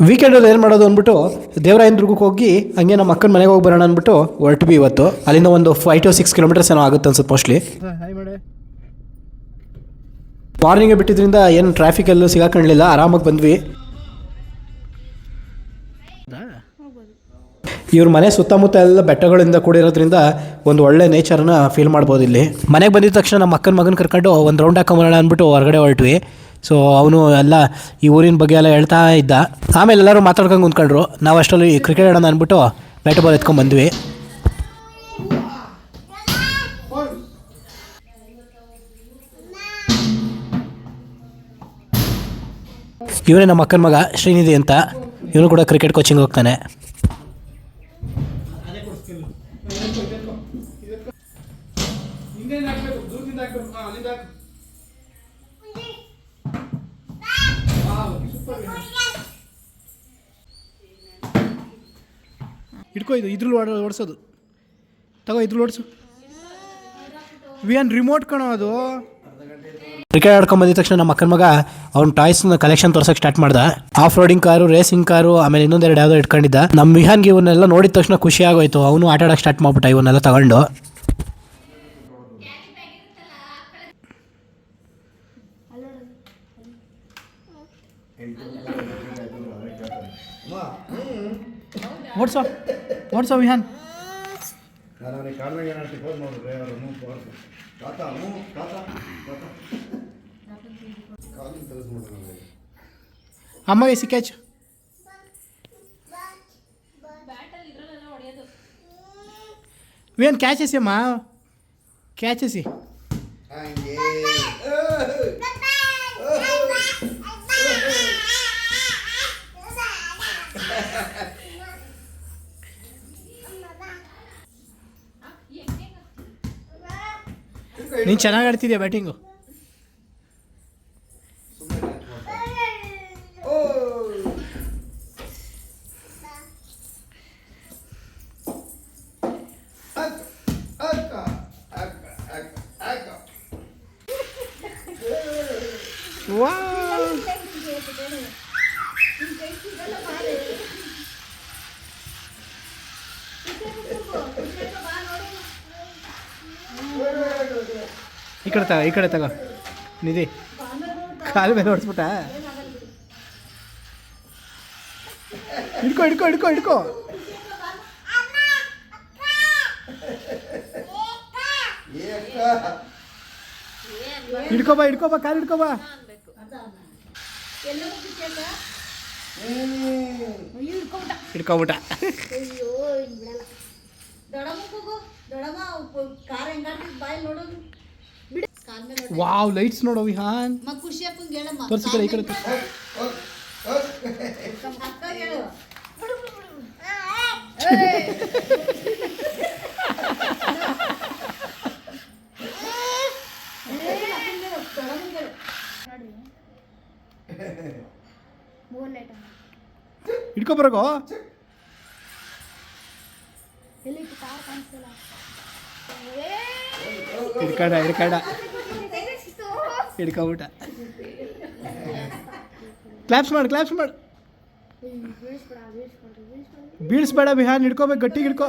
ವೀಕೆಂಡಲ್ಲಿ ಏನು ಮಾಡೋದು ಅಂದ್ಬಿಟ್ಟು ದೇವರಾಯನ ದುರ್ಗಕ್ಕೆ ಹೋಗಿ ಹಂಗೆ ನಮ್ಮ ಅಕ್ಕನ ಮನೆಗೆ ಹೋಗಿ ಬರೋಣ ಅಂದ್ಬಿಟ್ಟು ಹೊರಟ್ವಿ ಇವತ್ತು. ಅಲ್ಲಿಂದ ಒಂದು 5 to 6 ಕಿಲೋಮೀಟರ್ಸ್ ಏನೋ ಆಗುತ್ತೆ ಅನ್ಸುತ್ತೆ ಮೋಸ್ಟ್ಲಿ. ಮಾರ್ನಿಂಗೇ ಬಿಟ್ಟಿದ್ರಿಂದ ಏನು ಟ್ರಾಫಿಕ್ ಎಲ್ಲೂ ಸಿಗಾಕೊಳ್ಳಲಿಲ್ಲ, ಆರಾಮಾಗಿ ಬಂದ್ವಿ. ಇವ್ರ ಮನೆ ಸುತ್ತಮುತ್ತ ಎಲ್ಲ ಬೆಟ್ಟಗಳಿಂದ ಕೂಡಿರೋದ್ರಿಂದ ಒಂದು ಒಳ್ಳೆ ನೇಚರ್ನ ಫೀಲ್ ಮಾಡ್ಬೋದು ಇಲ್ಲಿ. ಮನೆಗೆ ಬಂದಿದ ತಕ್ಷಣ ನಮ್ಮ ಅಕ್ಕನ ಮಗನ ಕರ್ಕೊಂಡು ಒಂದು ರೌಂಡ್ ಹಾಕೊಂಬರೋಣ ಅಂದ್ಬಿಟ್ಟು ಹೊರಗಡೆ ಹೊರಟ್ವಿ. ಸೊ ಅವನು ಎಲ್ಲ ಈ ಊರಿನ ಬಗ್ಗೆ ಎಲ್ಲ ಹೇಳ್ತಾ ಇದ್ದ. ಆಮೇಲೆ ಎಲ್ಲರೂ ಮಾತಾಡ್ಕೊಂಡು ಕುಂತ್ಕೊಂಡ್ರು. ನಾವು ಅಷ್ಟರಲ್ಲಿ ಕ್ರಿಕೆಟ್ ಆಡೋಣ ಅಂದ್ಬಿಟ್ಟು ಬ್ಯಾಟ್ ಬಾಲ್ ಎತ್ಕೊಂಡು ಬಂದ್ವಿ. ಇವನೇ ನಮ್ಮ ಅಕ್ಕನ ಮಗ ಶ್ರೀನಿಧಿ ಅಂತ. ಇವನು ಕೂಡ ಕ್ರಿಕೆಟ್ ಕೋಚಿಂಗ್ ಹೋಗ್ತಾನೆ. ಇಟ್ಕೋ, ಇದು ಇದ್ರಲ್ಲಿ ಓಡಿಸೋದು. ತಗೋ, ಇದ್ರಲ್ಲಿ ಓಡಿಸು. ವಿಯನ್ ರಿಮೋಟ್ ಕಣೋ ಅದು. ಕ್ರಿಕೆಟ್ ಆಡ್ಕೊಂಡು ಬಂದಿದ ತಕ್ಷಣ ನಮ್ಮ ಅಕ್ಕನ ಮಗ ಅವ್ನ ಟಾಯ್ಸ್ನ ಕಲೆಕ್ಷನ್ ತೋರ್ಸೋಕೆ ಸ್ಟಾರ್ಟ್ ಮಾಡ್ದ. Off roading car, racing car, ಆಮೇಲೆ ಇನ್ನೊಂದೆರಡು ಯಾವುದೋ ಇಟ್ಕೊಂಡಿದ್ದ. ನಮ್ಮ ವಿಹಾನ್ಗೆ ಇವನ್ನೆಲ್ಲ ನೋಡಿದ ತಕ್ಷಣ ಖುಷಿ ಆಗೋಯ್ತು. ಅವನು ಆಟ ಆಡೋಕೆ ಸ್ಟಾರ್ಟ್ ಮಾಡ್ಬಿಟ್ಟ ಇವನ್ನೆಲ್ಲ ತಗೊಂಡು. ಓಡ್ಸೋ ವಿಹಾನ್. ಅಮ್ಮಗೆ ಸಿಕ್ಕಾಚ್. ವಿಹಾನ್ ಕ್ಯಾಚ್ ಎಸಿ ಅಮ್ಮ, ಕ್ಯಾಚ್ ಎಸಿ. ನೀನು ಚೆನ್ನಾಗಿ ಆಡ್ತಿದ್ಯಾ ಬ್ಯಾಟಿಂಗು. ಈ ಕಡೆ ತಗೋ ನಿಧಿ. ಕಾಲು ಮೇಲೆ ಹೊಡ್ಸ್ಬಿಟ್ಟ. ಹಿಡ್ಕೊ ಹಿಡ್ಕೊ ಹಿಡ್ಕೊ ಹಿಡ್ಕೊ. ಹಿಡ್ಕೊಬಾ ಹಿಡ್ಕೊಬಾ, ಕಾಲು ಹಿಡ್ಕೊಬಾ. ಹಿಡ್ಕೊಬಿಟ್ಟ. ವಾವ್, ಲೈಟ್ಸ್ ನೋಡೋ ವಿಹಾನ್. ತೋರಿಸಿ ಕಡೆ, ಈ ಕಡೆ ಹಿಡ್ಕೊಬರಗೋ. ಹಿಡ್ಕಡ ಹಿಡ್ಕಡ ಹಿಡ್ಕೊಬಿಟ್ಟ. ಕ್ಲಾಪ್ಸ್ ಮಾಡು, ಕ್ಲಾಪ್ಸ್ ಮಾಡು. ಬೀಳಿಸ್ಬೇಡ ವಿಹಾನ್, ಹಿಡ್ಕೋಬೇಕು, ಗಟ್ಟಿಗೆ ಹಿಡ್ಕೋ.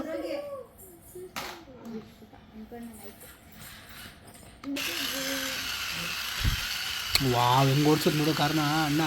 ವಾವ್, ಹೆಂಗೆ ಓಡಿಸೋದು ನೋಡೋ ಕಾರಣ ಅಣ್ಣ.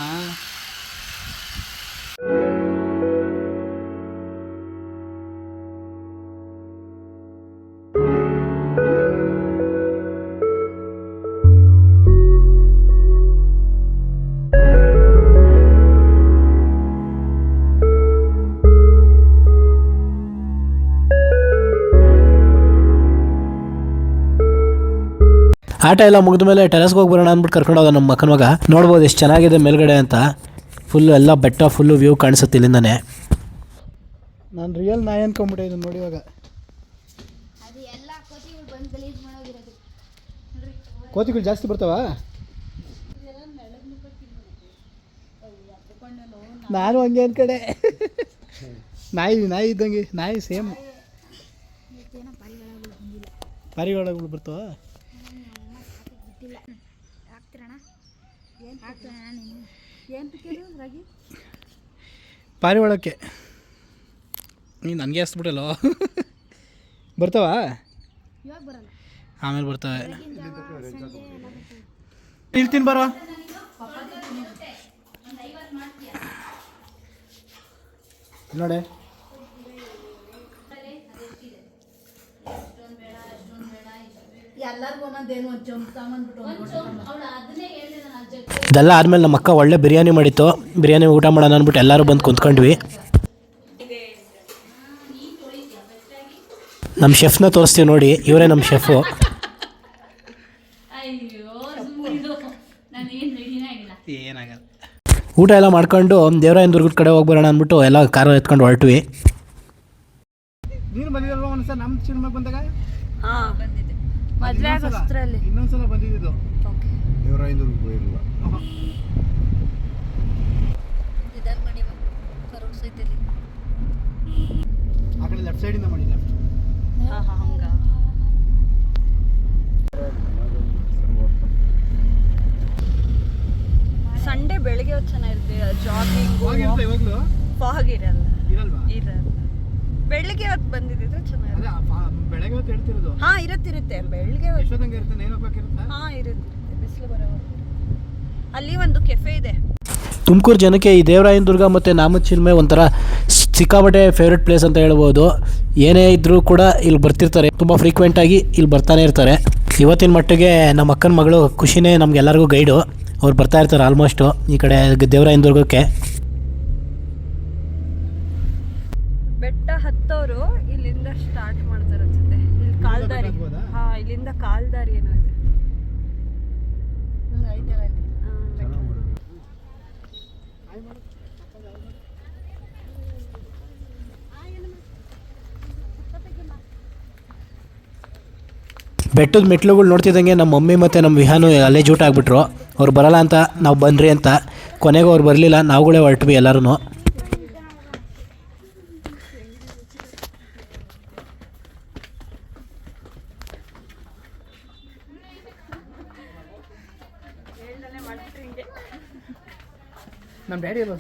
ಆಟ ಎಲ್ಲ ಮುಗಿದ ಮೇಲೆ ಟೆರೆಸ್ಗೆ ಹೋಗಿ ಬರೋಣ ಅಂದ್ಬಿಟ್ಟು ಕರ್ಕೊಂಡು ಹೋದ ನಮ್ಮ ಅಕ್ಕನ ಮಗ. ನೋಡ್ಬೋದು ಎಷ್ಟು ಚೆನ್ನಾಗಿದೆ ಮೇಲ್ಗಡೆ ಅಂತ. ಫುಲ್ಲು ಎಲ್ಲ ಬೆಟ್ಟ, ಫುಲ್ಲು ವ್ಯೂ ಕಾಣಿಸುತ್ತೆ ಇಲ್ಲಿಂದಾನೆ. ನಾನು ರಿಯಲ್ ನಾಯಿ ಅನ್ಕೊಂಬಿಟ್ಟೆ ಇದನ್ನು ನೋಡಿ. ಇವಾಗ ಕೋತಿಗಳು ಜಾಸ್ತಿ ಬರ್ತಾವ. ನಾನು ಹಂಗೆ ಅನ್ಕಡೆ. ನಾಯಿ ಇದ್ದಂಗೆ, ನಾಯಿ ಸೇಮ್. ಪಾರಿವಾಳಗಳು ಬರ್ತಾವ. ಪಾರಿವಾಳಕ್ಕೆ ನೀನು ನನಗೆ ಹಸ್ಬಿಟ್ಟಲ್ಲೋ ಬರ್ತಾವ ಆಮೇಲೆ ಬರ್ತವೆ ಇರ್ತೀನಿ ಬರೋ ನೋಡೆ ಇದೆಲ್ಲ ಆದಮೇಲೆ ನಮ್ಮ ಅಕ್ಕ ಒಳ್ಳೆ ಬಿರಿಯಾನಿ ಮಾಡಿತ್ತು. ಬಿರಿಯಾನಿ ಊಟ ಮಾಡೋಣ ಅಂದ್ಬಿಟ್ಟು ಎಲ್ಲರೂ ಬಂದು ಕುಂತ್ಕೊಂಡ್ವಿ. ನಮ್ಮ ಶೆಫ್ನ ತೋರಿಸ್ತೀವಿ ನೋಡಿ, ಇವರೇ ನಮ್ಮ ಶೆಫು. ಏನಾಗಲ್ಲ. ಊಟ ಎಲ್ಲ ಮಾಡ್ಕೊಂಡು ದೇವರಾಯನ ದುರ್ಗದ ಕಡೆ ಹೋಗಿ ಬರೋಣ ಅಂದ್ಬಿಟ್ಟು ಎಲ್ಲ ಕಾರ್ ಎತ್ಕೊಂಡು ಹೊರಟ್ವಿ. ನೀನು ಬಂದಿದ್ದಲ್ವಾ ಒಂದ್ಸಲ ನಮ್ಮ ಸಿನಿಮಾಗೆ ಬಂದಾಗ? ಹಾಂ ಬಂದಿದ್ದೆ, ಮದುವೆ ಆಗೋಷ್ಟರಲ್ಲಿ ಇನ್ನೊಂದ್ಸಲ ಬಂದಿದ್ದು. ದೇವರಾಯನ ದುರ್ಗ ಹೋಗಿರಲಿಲ್ಲ. ಆ ಕಡೆ ಲೆಫ್ಟ್ ಸೈಡಿಂದ ಮಾಡಿ, ಲೆಫ್ಟ್. ಹಂಗ ಸಂಡೇ ಬೆಳಿಗ್ಗೆ ಹೊತ್ತು ಚೆನ್ನಾಗಿರುತ್ತೆ, ಜಾಗಿಂಗ್ ಫಾಗ್ ಇರಲ್ಲ. ಬೆಳಿಗ್ಗೆ ಹೊತ್ತು ಬಂದಿದ್ದಿದ್ರೆ ಚೆನ್ನಾಗಿರುತ್ತೆ. ಬೆಳಗ್ಗೆ ಹೊತ್ತು ಹೇಳ್ತಿರೋದು. ಹಾಂ ಇರುತ್ತೆ ಬೆಳಿಗ್ಗೆ ಹೊತ್ತು. ಹಾಂ ಇರುತ್ತೆ, ಬಿಸಿಲು ಬರೋವರೆಗೂ. ಅಲ್ಲಿ ಒಂದು ಕೆಫೆ ಇದೆ. ತುಮಕೂರು ಜನಕ್ಕೆ ಈ ದೇವರಾಯನ ದುರ್ಗ ಮತ್ತು ನಾಮಚಿಲ್ಮೆ ಒಂಥರ ಸಿಕ್ಕಾಪಟ್ಟೆ ಫೇವ್ರೆಟ್ ಪ್ಲೇಸ್ ಅಂತ ಹೇಳ್ಬೋದು. ಏನೇ ಇದ್ದರೂ ಕೂಡ ಇಲ್ಲಿ ಬರ್ತಿರ್ತಾರೆ, ತುಂಬ ಫ್ರೀಕ್ವೆಂಟಾಗಿ ಇಲ್ಲಿ ಬರ್ತಾನೆ ಇರ್ತಾರೆ. ಇವತ್ತಿನ ಮಟ್ಟಿಗೆ ನಮ್ಮ ಅಕ್ಕನ ಮಗಳು ಖುಷಿನೇ ನಮಗೆಲ್ಲರಿಗೂ ಗೈಡು. ಅವ್ರು ಬರ್ತಾ ಇರ್ತಾರೆ ಆಲ್ಮೋಸ್ಟು ಈ ಕಡೆ ದೇವರಾಯನ ದುರ್ಗಕ್ಕೆ. ಬೆಟ್ಟ ಹತ್ತೋರು ಇಲ್ಲಿಂದ ಸ್ಟಾರ್ಟ್ ಮಾಡ್ತಾರೆ ಅನ್ಸುತ್ತೆ. ಇಲ್ಲಿ ಕಾಲ್ದಾರಿ. ಹಾಂ ಇಲ್ಲಿಂದ ಕಾಲ್ದಾರಿ ಏನೋ ಇದೆ. ಬೆಟ್ಟದ ಮೆಟ್ಲುಗಳು ನೋಡ್ತಿದ್ದಂಗೆ ನಮ್ಮ ಮಮ್ಮಿ ಮತ್ತು ನಮ್ಮ ವಿಹಾನು ಅಲ್ಲೇ ಜೂಟ್ ಆಗಿಬಿಟ್ರು. ಅವ್ರು ಬರೋಲ್ಲ ಅಂತ ನಾವು ಬನ್ನಿರಿ ಅಂತ. ಕೊನೆಗೂ ಅವ್ರು ಬರಲಿಲ್ಲ, ನಾವುಗಳೇ ಹೊರಟ್ವಿ ಎಲ್ಲರೂ. ನಮ್ಮ ಡ್ಯಾಡಿ ಅಲ್ಲ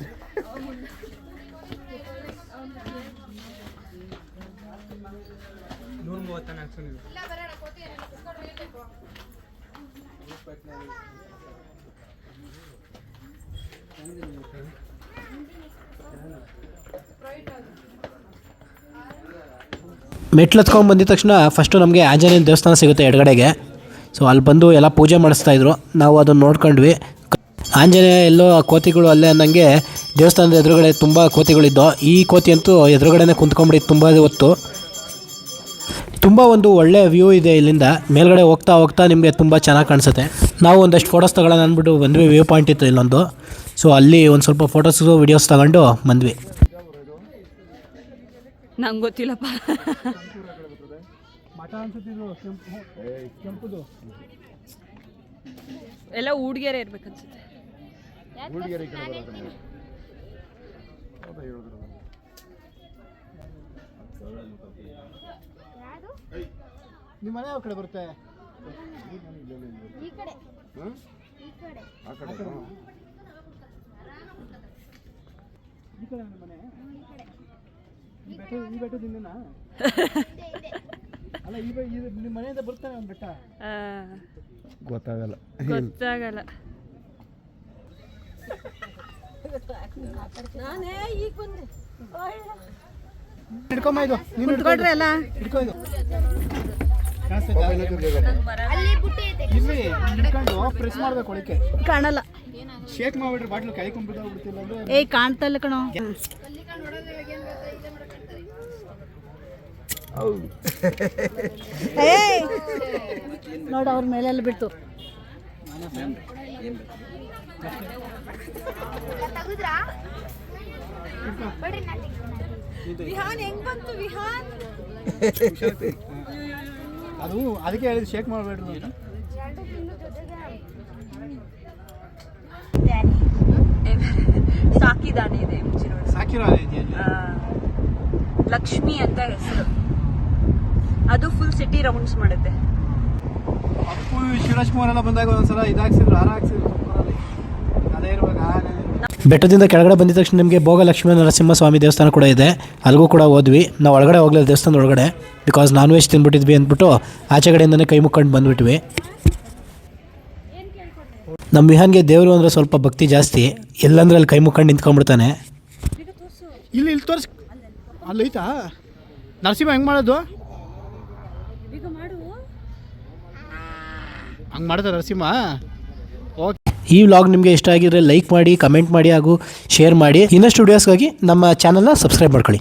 ಮೆಟ್ಲು ಹತ್ಕೊಂಡು ಬಂದಿದ ತಕ್ಷಣ ಫಸ್ಟು ನಮಗೆ ಆಂಜನೇಯನ ದೇವಸ್ಥಾನ ಸಿಗುತ್ತೆ ಎಡಗಡೆಗೆ. ಸೊ ಅಲ್ಲಿ ಬಂದು ಎಲ್ಲ ಪೂಜೆ ಮಾಡಿಸ್ತಾಯಿದ್ರು, ನಾವು ಅದನ್ನು ನೋಡ್ಕೊಂಡ್ವಿ. ಆಂಜನೇಯ ಎಲ್ಲೋ ಕೋತಿಗಳು ಅಲ್ಲೇ ಅನ್ನಂಗೆ ದೇವಸ್ಥಾನದ ಎದುರುಗಡೆ ತುಂಬ ಕೋತಿಗಳಿದ್ದವು. ಈ ಕೋತಿ ಅಂತೂ ಎದುರುಗಡೆನೇ ಕುಂತ್ಕೊಂಡ್ಬಿಟ್ಟು ತುಂಬ ಹೊತ್ತು. ತುಂಬ ಒಂದು ಒಳ್ಳೆಯ ವ್ಯೂ ಇದೆ ಇಲ್ಲಿಂದ. ಮೇಲ್ಗಡೆ ಹೋಗ್ತಾ ಹೋಗ್ತಾ ನಿಮಗೆ ತುಂಬ ಚೆನ್ನಾಗಿ ಕಾಣಿಸುತ್ತೆ. ನಾವು ಒಂದಷ್ಟು ಫೋಟೋಸ್ ತಗೊಳ್ಳೋಣ ಅಂದ್ಬಿಟ್ಟು ಬಂದ್ವಿ. ವ್ಯೂ ಪಾಯಿಂಟ್ ಇತ್ತು ಇಲ್ಲೊಂದು. ಸೊ ಅಲ್ಲಿ ಒಂದು ಸ್ವಲ್ಪ ಫೋಟೋಸು ವಿಡಿಯೋಸ್ ತಗೊಂಡು ಬಂದ್ವಿ. ನಂಗೆ ಗೊತ್ತಿಲ್ಲಪ್ಪ. ಎಲ್ಲ ಹುಡುಗಿಯರೇ ಇರ್ಬೇಕನ್ಸುತ್ತೆ. ನಿಮ್ಮ ಮನೆ ಯಾವ ಕಡೆ ಬರುತ್ತೆ? ಈ ಕಡೆ ಆ ಕಡೆ ಮನೆ. ಈ ಬೆಟ್ಟದಿಂದ ಅಲ್ಲ, ನಿಮ್ಮ ಮನೆಯಿಂದ ಬರ್ತಾನೆ ಒಂದು ಬೆಟ್ಟ. ಗೊತ್ತಾಗಲ್ಲ. ನಾನೇ ಈಗ ಬಂದೆ. ಹಿಡ್ಕೊಂಬ ಇದು, ನೀನು ಹಿಡ್ಕೊಡ್ರಿ ಅಲ್ಲ. ಹಿಡ್ಕೊ ಇದು. ಪ್ರೆಸ್ ಮಾಡ್ಬೇಕು ಒಳಕ್ಕೆ. ಕಾಣಲ್ಲ. ಶೇಕ್ ಮಾಡ್ಬಿಟ್ರೆ ಬಾಟ್ಲು ಕೈ ಕೊಂಡ್ಬಿಟ್ಟಿಲ್ಲ ಅಂದ್ರೆ. ಏಯ್ ಕಾಣ್ತಲ್ಲ ಕಣೋ. ನೋಡು ಅವ್ರ ಮೇಲೆಲ್ಲ ಬಿಟ್ಟು. ವಿಹಾನ್ ಹೆಂಗ್ ಬಂತು ವಿಹಾನ್? ಅದು ಅದಕ್ಕೆ ಹೇಳಿದ್ ಶೇಕ್ ಮಾಡಬೇಡ್ರಿ ಅಂತ. ಸಾಕಿದಾನೆ ಇದೆ, ಸಾಕಿರೋ ಲಕ್ಷ್ಮಿ ಅಂತ ಹೆಸರು. ಅದು ಫುಲ್ ಸಿಟಿ ರೌಂಡ್ಸ್ ಮಾಡುತ್ತೆ. ಅಪ್ಪು ಶಿವರಾಜ್ ಕುಮಾರ್ ಎಲ್ಲ ಬಂದಾಗ ಒಂದ್ಸಲ ಇದಾಗ್ಸಿದ್ರು, ಹಾರ ಹಾಕ್ಸಿದ್ರು. ಅದೇ ಇರುವಾಗ ಬೆಟ್ಟದಿಂದ ಕೆಳಗಡೆ ಬಂದಿದ ತಕ್ಷಣ ನಿಮಗೆ ಭೋಗ ಲಕ್ಷ್ಮೀ ನರಸಿಂಹಸ್ವಾಮಿ ದೇವಸ್ಥಾನ ಕೂಡ ಇದೆ, ಅಲ್ಲಿಗೂ ಕೂಡ ಹೋದ್ವಿ. ನಾವು ಒಳಗಡೆ ಹೋಗ್ಲಿಲ್ಲ ದೇವಸ್ಥಾನದ ಒಳಗಡೆ, ಬಿಕಾಸ್ ನಾನ್ ವೆಜ್ ತಿಂದ್ಬಿಟ್ಟಿದ್ವಿ ಅಂದ್ಬಿಟ್ಟು ಆಚೆ ಕಡೆಯಿಂದನೇ ಕೈ ಮುಕ್ಕೊಂಡು ಬಂದುಬಿಟ್ವಿ. ನಮ್ಮ ವಿಹಾನ್ಗೆ ದೇವರು ಅಂದರೆ ಸ್ವಲ್ಪ ಭಕ್ತಿ ಜಾಸ್ತಿ, ಎಲ್ಲಂದ್ರೆ ಅಲ್ಲಿ ಕೈ ಮುಕ್ಕೊಂಡು ನಿಂತ್ಕೊಂಡ್ಬಿಡ್ತಾನೆ. ಇಲ್ಲಿ ತೋರಿಸ್, ಅಲ್ಲಿ ಐತಾ ನರಸಿಂಹ ಹೆಂಗೆ ಮಾಡೋದು? ಹಂಗೆ ಮಾಡ್ತಾರೆ ನರಸಿಂಹ. ಓಕೆ, ಈ ವ್ಲಾಗ್ ನಿಮಗೆ ಇಷ್ಟ ಆಗಿದ್ರೆ ಲೈಕ್ ಮಾಡಿ, ಕಮೆಂಟ್ ಮಾಡಿ ಹಾಗೂ ಶೇರ್ ಮಾಡಿ. ಇನ್ನಷ್ಟು ವಿಡಿಯೋಸ್ಗಾಗಿ ನಮ್ಮ ಚಾನಲ್ನ ಸಬ್ಸ್ಕ್ರೈಬ್ ಮಾಡ್ಕೊಳ್ಳಿ.